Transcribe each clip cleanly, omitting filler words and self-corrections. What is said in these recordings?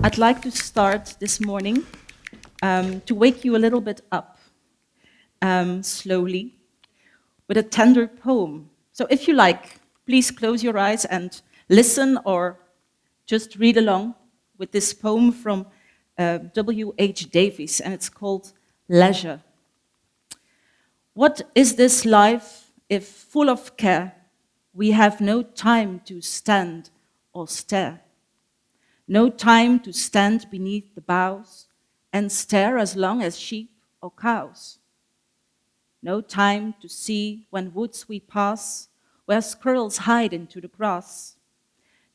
I'd like to start this morning to wake you a little bit up slowly with a tender poem. So if you like, please close your eyes and listen or just read along with this poem from W.H. Davies, and it's called Leisure. What is this life if full of care we have no time to stand or stare? No time to stand beneath the boughs and stare as long as sheep or cows. No time to see when woods we pass, where squirrels hide into the grass.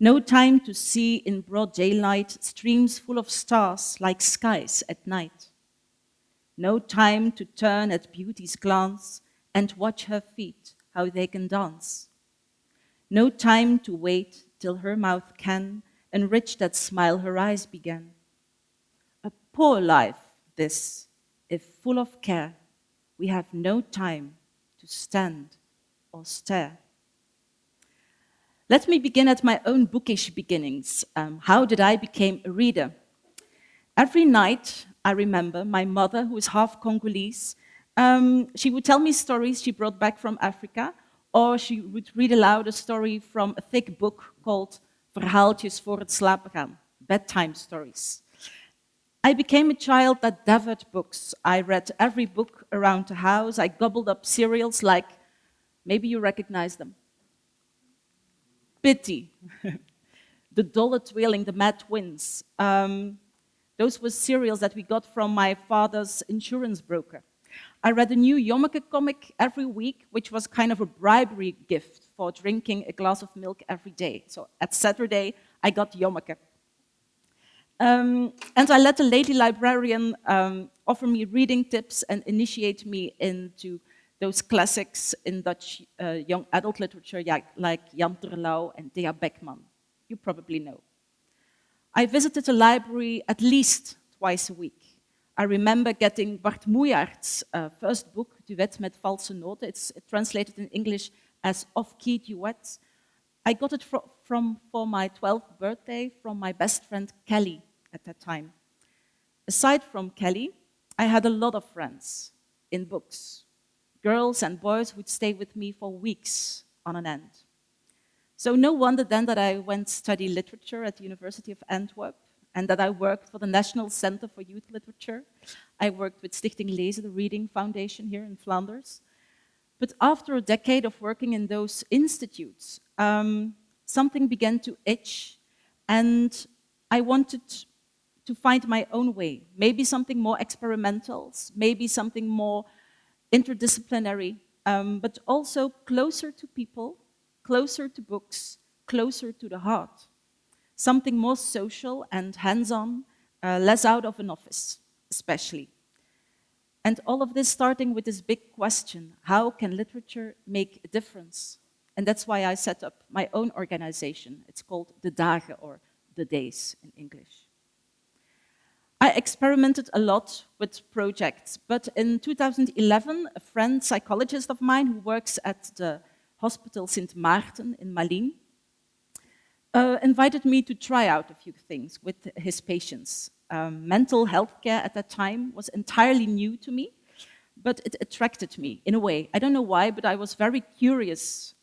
No time to see in broad daylight streams full of stars like skies at night. No time to turn at beauty's glance and watch her feet, how they can dance. No time to wait till her mouth can enrich that smile her eyes began. A poor life, this, if full of care, we have no time to stand or stare. Let me begin at my own bookish beginnings. How did I become a reader? Every night, I remember my mother, who is half Congolese, she would tell me stories she brought back from Africa, or she would read aloud a story from a thick book called Verhaaltjes voor het slapen gaan, bedtime stories. I became a child that devoured books. I read every book around the house. I gobbled up cereals like, maybe you recognize them. Pity, the Dollet Whaling, the Mad Twins. Those were cereals that we got from my father's insurance broker. I read a new Jommeke comic every week, which was kind of a bribery gift for drinking a glass of milk every day. So at Saturday, I got Jommeke. And I let the lady librarian offer me reading tips and initiate me into those classics in Dutch young adult literature like Jan Terlouw and Thea Beckman. You probably know. I visited the library at least twice a week. I remember getting Bart Moejaerts' first book, Duet met valse noten. It's translated in English as Off-Key Duet. I got it for my 12th birthday from my best friend Kelly at that time. Aside from Kelly, I had a lot of friends in books. Girls and boys would stay with me for weeks on an end. So no wonder then that I went to study literature at the University of Antwerp and that I worked for the National Center for Youth Literature. I worked with Stichting Lezen, the Reading Foundation here in Flanders. But after a decade of working in those institutes, something began to itch, and I wanted to find my own way, maybe something more experimental, maybe something more interdisciplinary, but also closer to people, closer to books, closer to the heart. Something more social and hands-on, less out of an office, especially. And all of this starting with this big question, how can literature make a difference? And that's why I set up my own organization. It's called De Dagen, or The Days in English. I experimented a lot with projects, but in 2011, a friend, psychologist of mine who works at the Hospital Sint Maarten in Malines, invited me to try out a few things with his patients. Mental health care at that time was entirely new to me, but it attracted me in a way. I don't know why, but I was very curious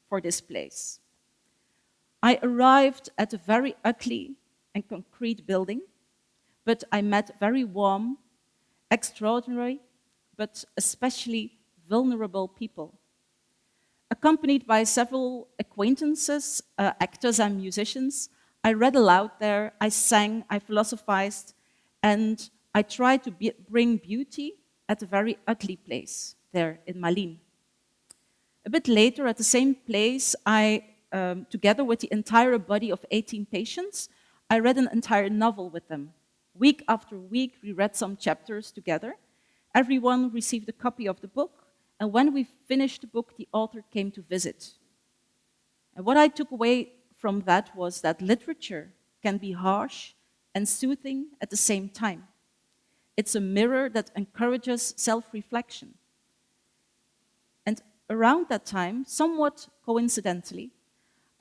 for this place. I arrived at a very ugly and concrete building, but I met very warm, extraordinary, but especially vulnerable people. Accompanied by several acquaintances, actors and musicians, I read aloud there, I sang, I philosophized, and I tried to bring beauty at a very ugly place there in Malines. A bit later, at the same place, together with the entire body of 18 patients, I read an entire novel with them. Week after week, we read some chapters together. Everyone received a copy of the book, and when we finished the book, the author came to visit. And what I took away from that was that literature can be harsh and soothing at the same time. It's a mirror that encourages self-reflection. And around that time, somewhat coincidentally,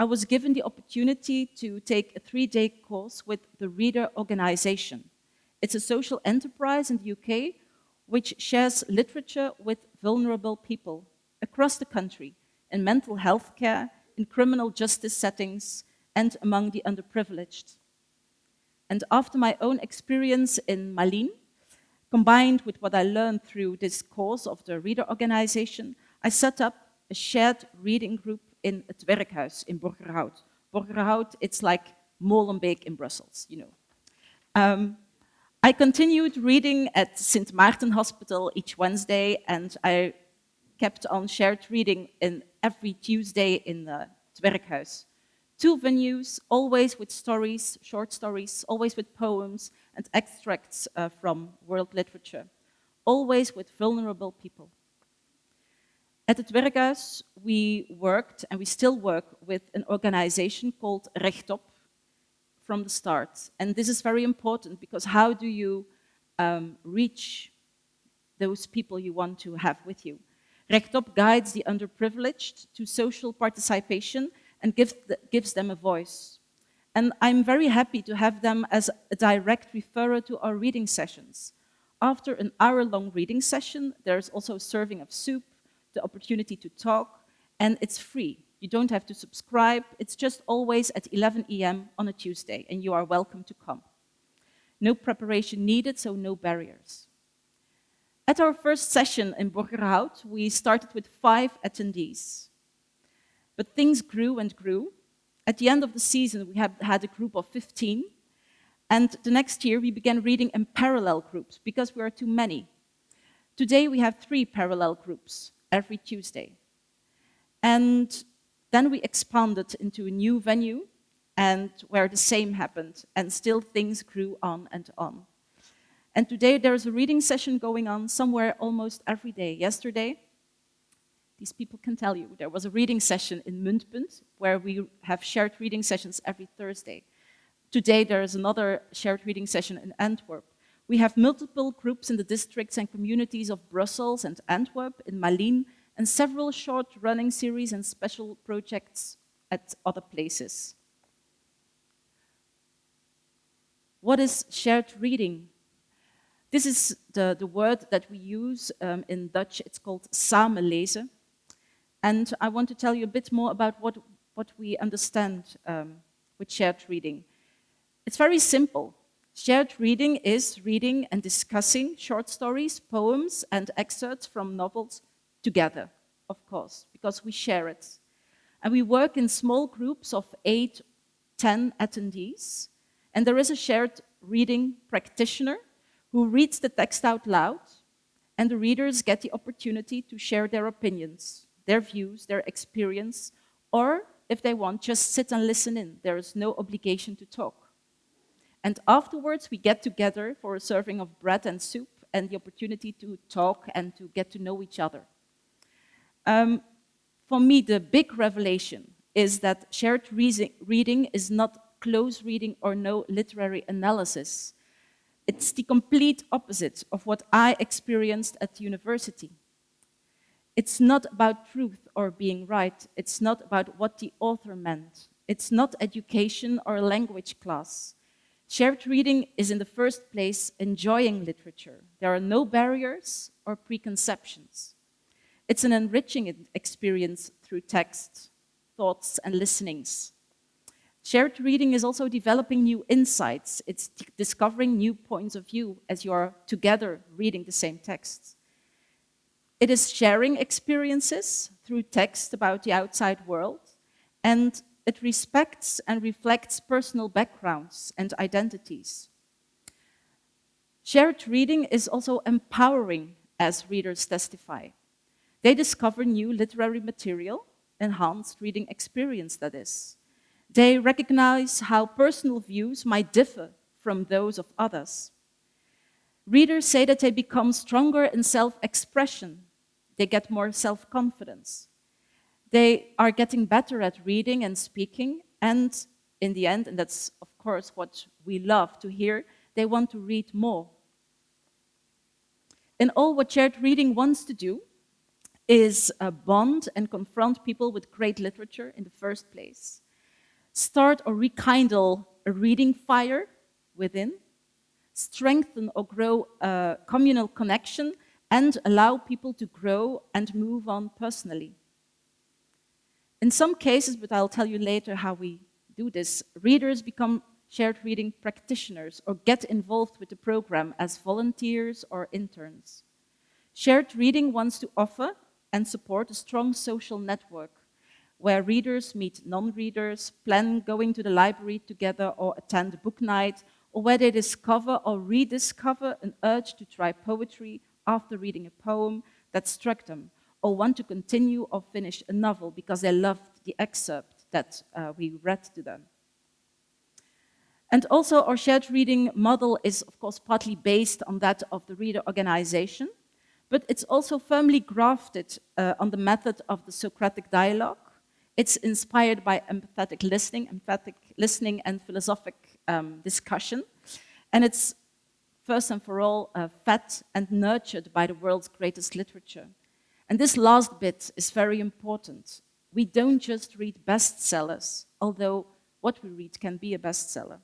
I was given the opportunity to take a 3-day course with the Reader Organization. It's a social enterprise in the UK which shares literature with vulnerable people across the country in mental health care, in criminal justice settings, and among the underprivileged. And after my own experience in Malines, combined with what I learned through this course of the Reader Organization, I set up a shared reading group in het Werkhuis in Borgerhout. Borgerhout, it's like Molenbeek in Brussels, you know. I continued reading at St. Maarten Hospital each Wednesday, and I kept on shared reading in every Tuesday in het Werkhuis. 2 venues, always with stories, short stories, always with poems and extracts from world literature, always with vulnerable people. At het Werkhuis, we worked, and we still work, with an organization called Rechtop from the start. And this is very important, because how do you reach those people you want to have with you? Rechtop guides the underprivileged to social participation and gives them a voice. And I'm very happy to have them as a direct referrer to our reading sessions. After an hour-long reading session, there's also a serving of soup, the opportunity to talk, and it's free. You don't have to subscribe. It's just always at 11 a.m. on a Tuesday, and you are welcome to come. No preparation needed, so no barriers. At our first session in Borgerhout, we started with 5 attendees. But things grew and grew. At the end of the season, we had a group of 15, and the next year we began reading in parallel groups because we are too many. Today we have 3 parallel groups every Tuesday. And then we expanded into a new venue, and where the same happened, and still things grew on and on. And today there's a reading session going on somewhere almost every day. Yesterday, these people can tell you, there was a reading session in Muntpunt, where we have shared reading sessions every Thursday. Today there is another shared reading session in Antwerp. We have multiple groups in the districts and communities of Brussels and Antwerp, in Malines, and several short running series and special projects at other places. What is shared reading? This is the word that we use in Dutch. It's called samen lezen. And I want to tell you a bit more about what we understand with shared reading. It's very simple. Shared reading is reading and discussing short stories, poems, and excerpts from novels together, of course, because we share it. And we work in small groups of 8, 10 attendees. And there is a shared reading practitioner who reads the text out loud, and the readers get the opportunity to share their opinions, their views, their experience, or if they want, just sit and listen in. There is no obligation to talk. And afterwards, we get together for a serving of bread and soup and the opportunity to talk and to get to know each other. For me, the big revelation is that shared reading is not close reading or no literary analysis. It's the complete opposite of what I experienced at university. It's not about truth or being right. It's not about what the author meant. It's not education or a language class. Shared reading is in the first place enjoying literature. There are no barriers or preconceptions. It's an enriching experience through text, thoughts, and listenings. Shared reading is also developing new insights. It's discovering new points of view as you are together reading the same text. It is sharing experiences through text about the outside world, and it respects and reflects personal backgrounds and identities. Shared reading is also empowering, as readers testify. They discover new literary material, enhanced reading experience, that is. They recognize how personal views might differ from those of others. Readers say that they become stronger in self-expression. They get more self-confidence. They are getting better at reading and speaking, and in the end, and that's of course what we love to hear, they want to read more. And all what shared reading wants to do is bond and confront people with great literature in the first place. start or rekindle a reading fire within, strengthen or grow a communal connection, and allow people to grow and move on personally. In some cases, but I'll tell you later how we do this, readers become shared reading practitioners or get involved with the program as volunteers or interns. Shared reading wants to offer and support a strong social network where readers meet non-readers, plan going to the library together or attend a book night, or where they discover or rediscover an urge to try poetry after reading a poem that struck them, or want to continue or finish a novel because they loved the excerpt that we read to them. And also our shared reading model is, of course, partly based on that of the reader organization, but it's also firmly grafted on the method of the Socratic dialogue. It's inspired by emphatic listening and philosophic discussion. And it's, first and for all, fed and nurtured by the world's greatest literature. And this last bit is very important. We don't just read bestsellers, although what we read can be a bestseller.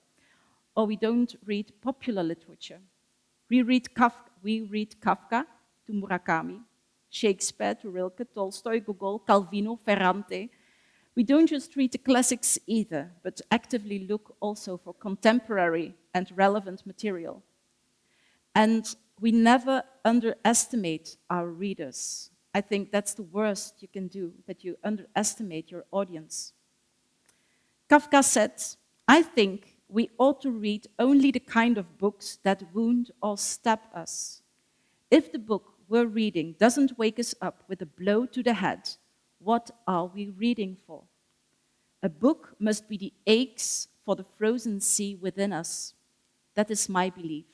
Or we don't read popular literature. We read Kafka to Murakami, Shakespeare to Rilke, Tolstoy, Gogol, Calvino, Ferrante. We don't just read the classics either, but actively look also for contemporary and relevant material. And we never underestimate our readers. I think that's the worst you can do, that you underestimate your audience. Kafka said, "I think we ought to read only the kind of books that wound or stab us. If the book we're reading doesn't wake us up with a blow to the head, what are we reading for? A book must be the aches for the frozen sea within us." That is my belief.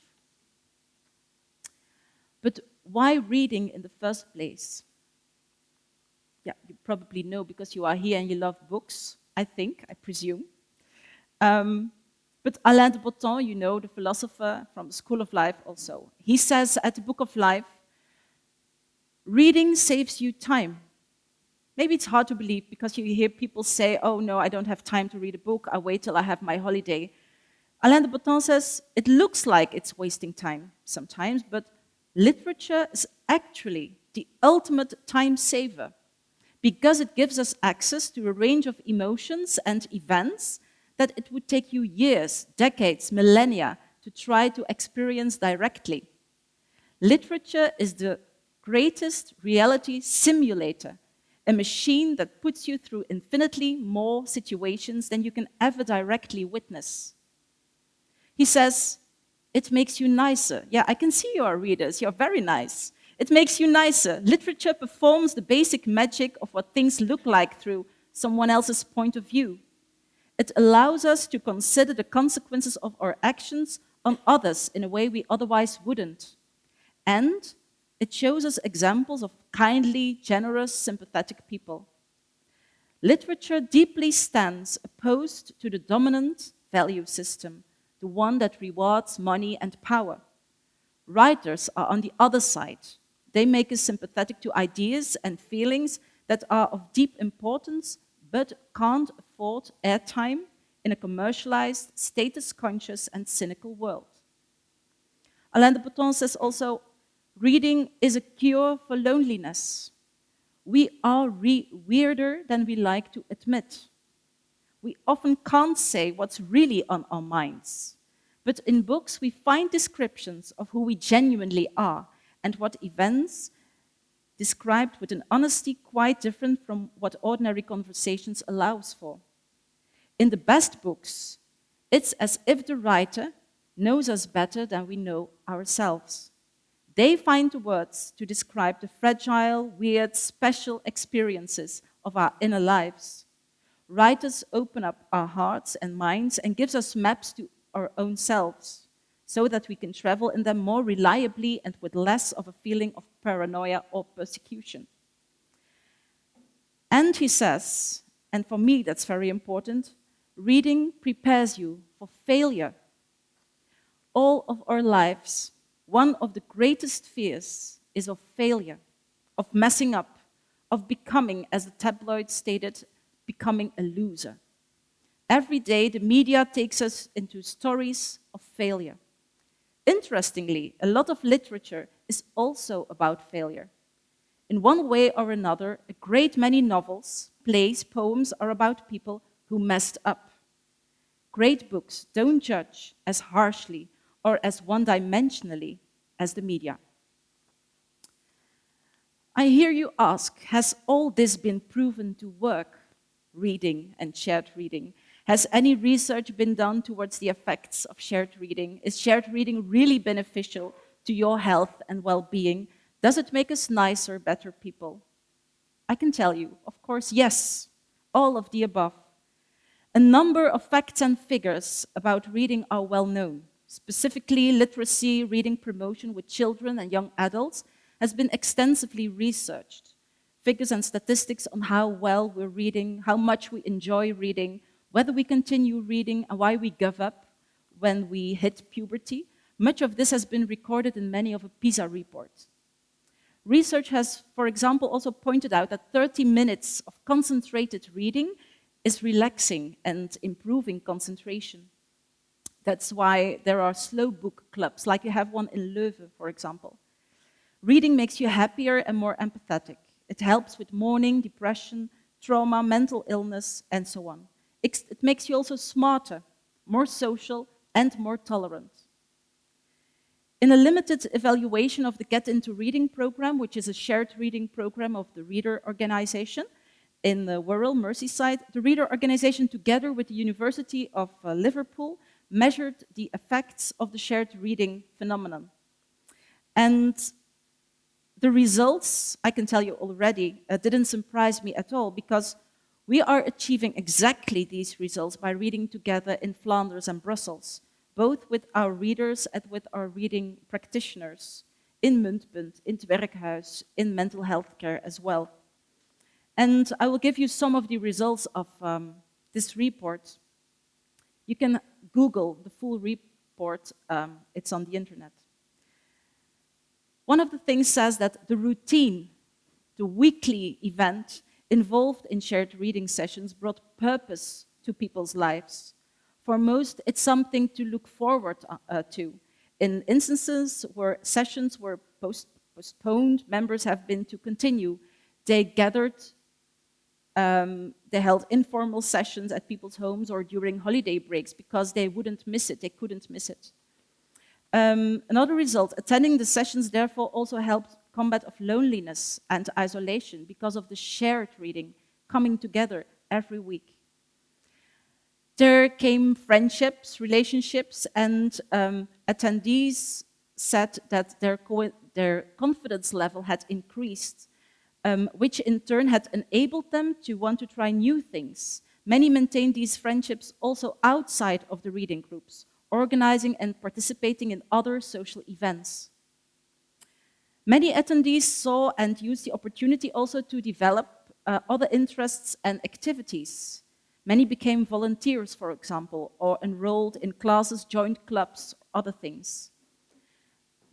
But why reading in the first place? Yeah, you probably know because you are here and you love books, I think, I presume. But Alain de Botton, you know, the philosopher from the School of Life also, he says at the Book of Life, reading saves you time. Maybe it's hard to believe because you hear people say, oh no, I don't have time to read a book, I wait till I have my holiday. Alain de Botton says, it looks like it's wasting time sometimes, but literature is actually the ultimate time saver because it gives us access to a range of emotions and events that it would take you years, decades, millennia to try to experience directly. Literature is the greatest reality simulator, a machine that puts you through infinitely more situations than you can ever directly witness. He says, it makes you nicer. Yeah, I can see you are readers, you're very nice. It makes you nicer. Literature performs the basic magic of what things look like through someone else's point of view. It allows us to consider the consequences of our actions on others in a way we otherwise wouldn't. And it shows us examples of kindly, generous, sympathetic people. Literature deeply stands opposed to the dominant value system, the one that rewards money and power. Writers are on the other side. They make us sympathetic to ideas and feelings that are of deep importance but can't afford airtime in a commercialized, status-conscious and cynical world. Alain de Botton says also, reading is a cure for loneliness. We are weirder than we like to admit. We often can't say what's really on our minds. But in books, we find descriptions of who we genuinely are and what events described with an honesty quite different from what ordinary conversations allows for. In the best books, it's as if the writer knows us better than we know ourselves. They find the words to describe the fragile, weird, special experiences of our inner lives. Writers open up our hearts and minds and gives us maps to our own selves, so that we can travel in them more reliably and with less of a feeling of paranoia or persecution. And he says, and for me that's very important, reading prepares you for failure. All of our lives, one of the greatest fears is of failure, of messing up, of becoming, as the tabloid stated, becoming a loser. Every day, the media takes us into stories of failure. Interestingly, a lot of literature is also about failure. In one way or another, a great many novels, plays, poems are about people who messed up. Great books don't judge as harshly or as one-dimensionally as the media. I hear you ask, has all this been proven to work? Reading and shared reading. Has any research been done towards the effects of shared reading? Is shared reading really beneficial to your health and well-being? Does it make us nicer, better people? I can tell you, of course, yes, all of the above. A number of facts and figures about reading are well known. Specifically, literacy, reading promotion with children and young adults has been extensively researched. Figures and statistics on how well we're reading, how much we enjoy reading, whether we continue reading and why we give up when we hit puberty. Much of this has been recorded in many of the PISA reports. Research has, for example, also pointed out that 30 minutes of concentrated reading is relaxing and improving concentration. That's why there are slow book clubs, like you have one in Leuven, for example. Reading makes you happier and more empathetic. It helps with mourning, depression, trauma, mental illness, and so on. It makes you also smarter, more social, and more tolerant. In a limited evaluation of the Get Into Reading program, which is a shared reading program of the Reader Organization in the Wirral, Merseyside, the Reader Organization, together with the University of Liverpool, measured the effects of the shared reading phenomenon. And the results, I can tell you already, didn't surprise me at all, because we are achieving exactly these results by reading together in Flanders and Brussels, both with our readers and with our reading practitioners in Muntpunt, in het Werkhuis, in mental health care as well. And I will give you some of the results of this report. You can Google the full report, it's on the internet. One of the things says that the routine, the weekly event involved in shared reading sessions brought purpose to people's lives. For most, it's something to look forward to. In instances where sessions were postponed, members have been to continue. They gathered, they held informal sessions at people's homes or during holiday breaks because they wouldn't miss it, they couldn't miss it. Another result, attending the sessions therefore also helped combat of loneliness and isolation because of the shared reading coming together every week. There came friendships, relationships, and attendees said that their confidence level had increased, which in turn had enabled them to want to try new things. Many maintained these friendships also outside of the reading groups, organizing and participating in other social events. Many attendees saw and used the opportunity also to develop other interests and activities. Many became volunteers, for example, or enrolled in classes, joined clubs, other things.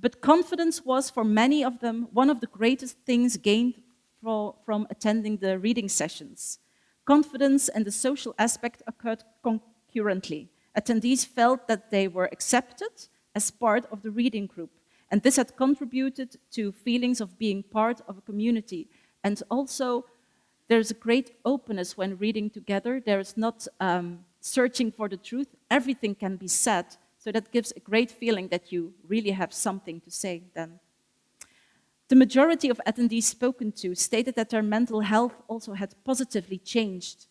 But confidence was, for many of them, one of the greatest things gained from attending the reading sessions. Confidence and the social aspect occurred concurrently. Attendees felt that they were accepted as part of the reading group, and this had contributed to feelings of being part of a community. And also, there's a great openness when reading together. There's not searching for the truth. Everything can be said, so that gives a great feeling that you really have something to say then. The majority of attendees spoken to stated that their mental health also had positively changed.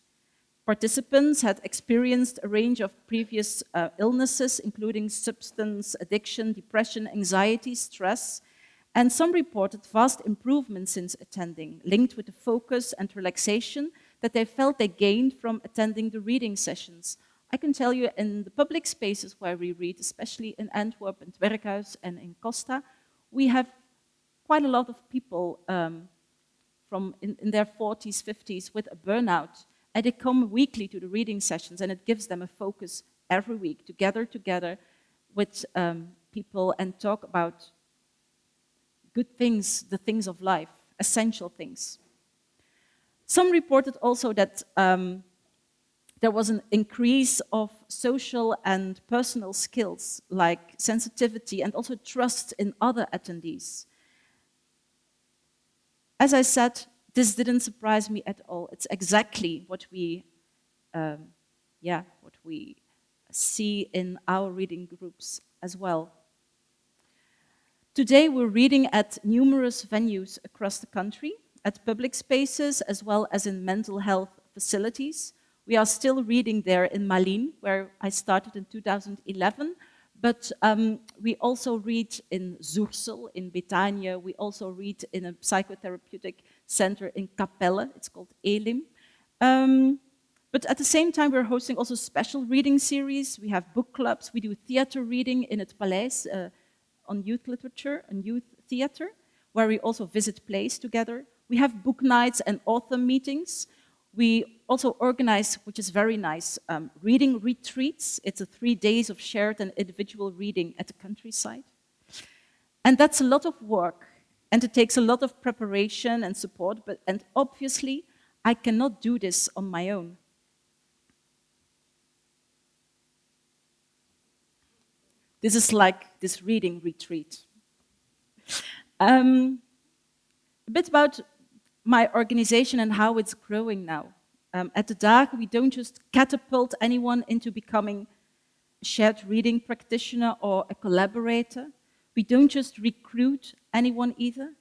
Participants had experienced a range of previous illnesses, including substance addiction, depression, anxiety, stress, and some reported vast improvements since attending, linked with the focus and relaxation that they felt they gained from attending the reading sessions. I can tell you in the public spaces where we read, especially in Antwerp and het Werkhuis and in Costa, we have quite a lot of people in their 40s, 50s with a burnout, and they come weekly to the reading sessions, and it gives them a focus every week to gather together with people and talk about good things, the things of life, essential things. Some reported also that There was an increase of social and personal skills like sensitivity and also trust in other attendees. As I said, this didn't surprise me at all. It's exactly what we see in our reading groups as well. Today, we're reading at numerous venues across the country, at public spaces, as well as in mental health facilities. We are still reading there in Malines, where I started in 2011, but we also read in Zuursel, in Betania. We also read in a psychotherapeutic center in Capelle. It's called Elim. But at the same time, we're hosting also special reading series. We have book clubs. We do theater reading in het Paleis on youth literature and youth theater, where we also visit plays together. We have book nights and author meetings. We also organize, which is very nice, reading retreats. It's 3 days of shared and individual reading at the countryside. And that's a lot of work, and it takes a lot of preparation and support, and obviously, I cannot do this on my own. This is like this reading retreat. A bit about my organization and how it's growing now. At the Dagen, we don't just catapult anyone into becoming a shared reading practitioner or a collaborator. We don't just recruit anyone either.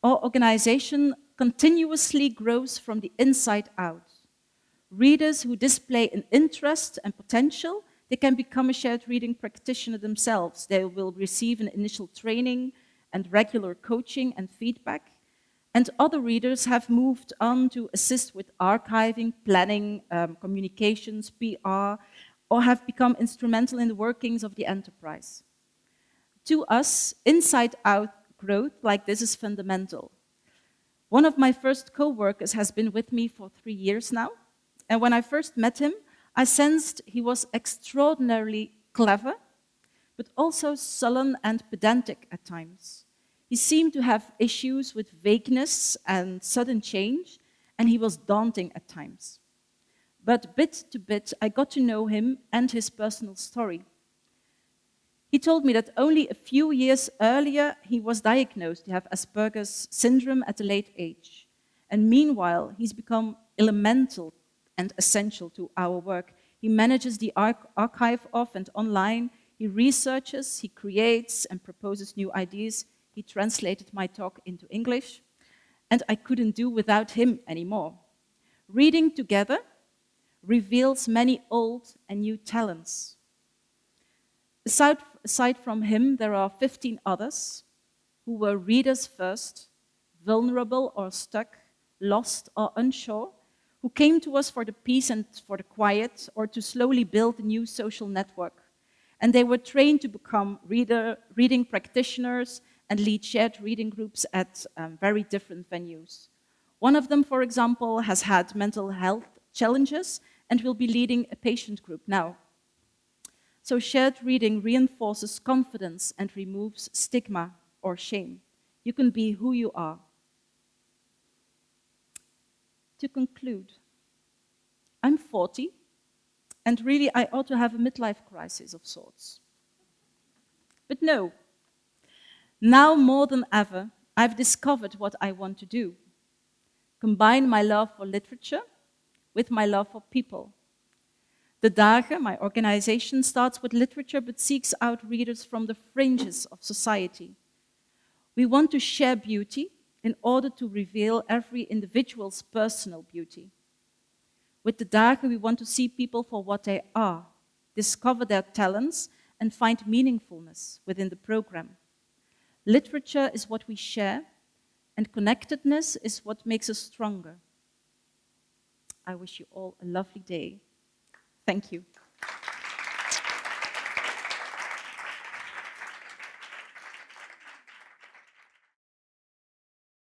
Our organization continuously grows from the inside out. Readers who display an interest and potential, they can become a shared reading practitioner themselves. They will receive an initial training and regular coaching and feedback. And other readers have moved on to assist with archiving, planning, communications, PR, or have become instrumental in the workings of the enterprise. To us, inside-out growth like this is fundamental. One of my first co-workers has been with me for 3 years now, and when I first met him, I sensed he was extraordinarily clever, but also sullen and pedantic at times. He seemed to have issues with vagueness and sudden change, and he was daunting at times. But bit to bit, I got to know him and his personal story. He told me that only a few years earlier, he was diagnosed to have Asperger's syndrome at a late age. And meanwhile, he's become elemental and essential to our work. He manages the archive of and online. He researches, he creates and proposes new ideas. He translated my talk into English, and I couldn't do without him anymore. Reading together reveals many old and new talents. Aside from him, there are 15 others who were readers first, vulnerable or stuck, lost or unsure, who came to us for the peace and for the quiet, or to slowly build a new social network. And they were trained to become reading practitioners and lead shared reading groups at very different venues. One of them, for example, has had mental health challenges and will be leading a patient group now. So shared reading reinforces confidence and removes stigma or shame. You can be who you are. To conclude, I'm 40, and really I ought to have a midlife crisis of sorts. But no. Now more than ever, I've discovered what I want to do. Combine my love for literature with my love for people. The Dagen, my organization, starts with literature but seeks out readers from the fringes of society. We want to share beauty in order to reveal every individual's personal beauty. With the Dagen, we want to see people for what they are, discover their talents, and find meaningfulness within the program. Literature is what we share, and connectedness is what makes us stronger. I wish you all a lovely day. Thank you.